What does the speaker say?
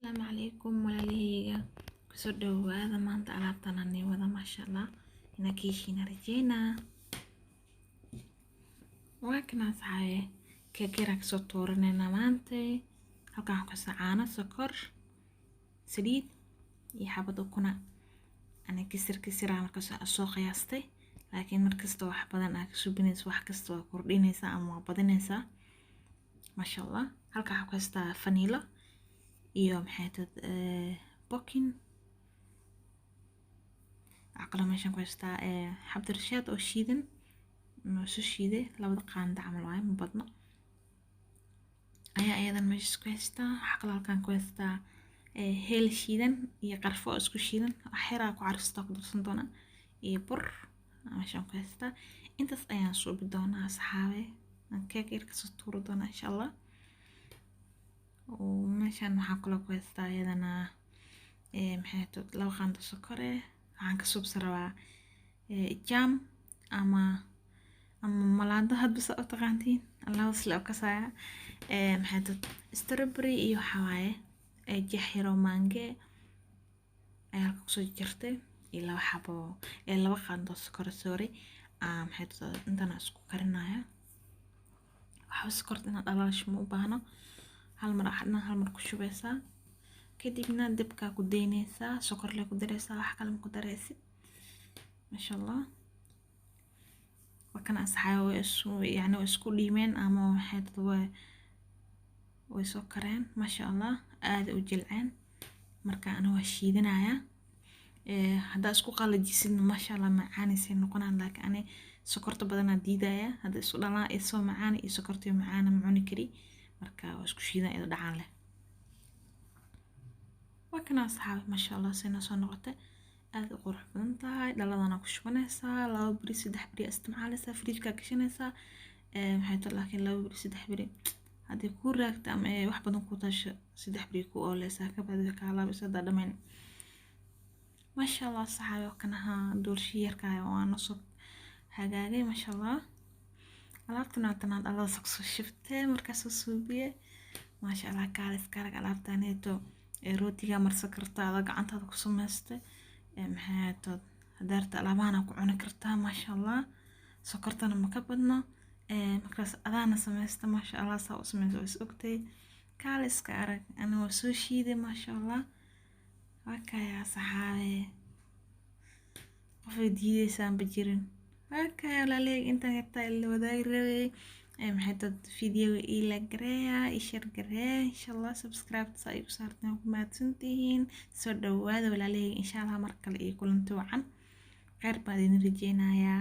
السلام عليكم walaalaheyga kusoo dhawaada maanta alaabtan aan wada masha Allah ina kiishina rajeyna waa kana saxay keekira kasoo tooranayna maanta halkaan ku sacaana sokor saliid iyo xabad ukuna ana kisir aan ka soo qiyaastay laakiin markasta wax badan aad subinayso wax kasta waa kordhinaysa ama badinaysa masha Allah halkaan ku haystaa vanilla iyo maxay bokin aqal meeshan ku haystaa xabad rashaad oo shiidan noo soo shiiday labada qaanda camal waay ma badno ayaa ayadan meesha ku haystaa aqal halkaan ku haystaa heel shiidan iyo qarfo isku shiidan xira ku carista ku darsan doona iyo bur meeshan ku haystaa intaas ayaan suubi doonaa asxaabe keek yar ka soo tuuro doona insha Allah meeshan waxaan kula ku haystaa ayadana maxay laba qaando sokor waxaan ka subsaraa jam ama malaado hadba soo taqaantiin Allah wasla ka saa maxay strawberry iyo xawaaye jahiro mange ayaa ku soo jirtay ila waxabo laba qaando sokor sorry maxay intana isku karinaya waxa sokorta inaan dhalaasho ma u baahno hal mar ku shubeysaa kadibna dabka ku deynaysaa sokor la ku dareysaa wax kale ku dareysid masha Allah wakana asxaawe isku dhiimeen ama waxay way soo kareen masha Allah aad u jilceen marka ana waa shiidanaya hada isku qalajisid masha Allah macaanaysa noqonaan laakiin ana sokorta badan diidaya hada isu dhalaa soo macaan iyo sokorta macaan ma cuni kari marka waa isku shiidan iyada dhacaan leh waa kana asxaab masha Allah sina soo noqotay aad u qurux badan tahay dhaladana ku shubanaysaa 2 bari 3 bari isticmaalaysaa fridge-ka gashanaysaa maxay tahay laakiin 2 bari 3 bari hadii ku raagta ama wax badan ku tasho 3 bari ku oolaysaa ka baad ka laabisa dhamayn masha Allah asxaab kana doorshi yarka oo aan soo hagaagay masha Allah alaabtana tanaan alla soo shiftay markaas soo suubiye masha Allah kaalis karag alaabtaneeto rootiga marsan kartaa gacantaada ku samaystay maxay tahay hadarta alaabana ku cuni kartaa masha Allah sokortana ma ka badno markaas adana samaysta masha Allah saa u samayso is ogtay kaalis karag ana waa soo shiiday masha Allah wakaya saxaabe qofay diidaysan bajirin okay laleeg inta yarta ila wadaag rabay maxay dad video ila gareeya share gareeya insha Allah subscribe sa ay ku saartaan ku maadsantihiin soo dhawaada walaalay insha Allah mar kale iyo kulanti wacan qeyr baan idin rajeynayaa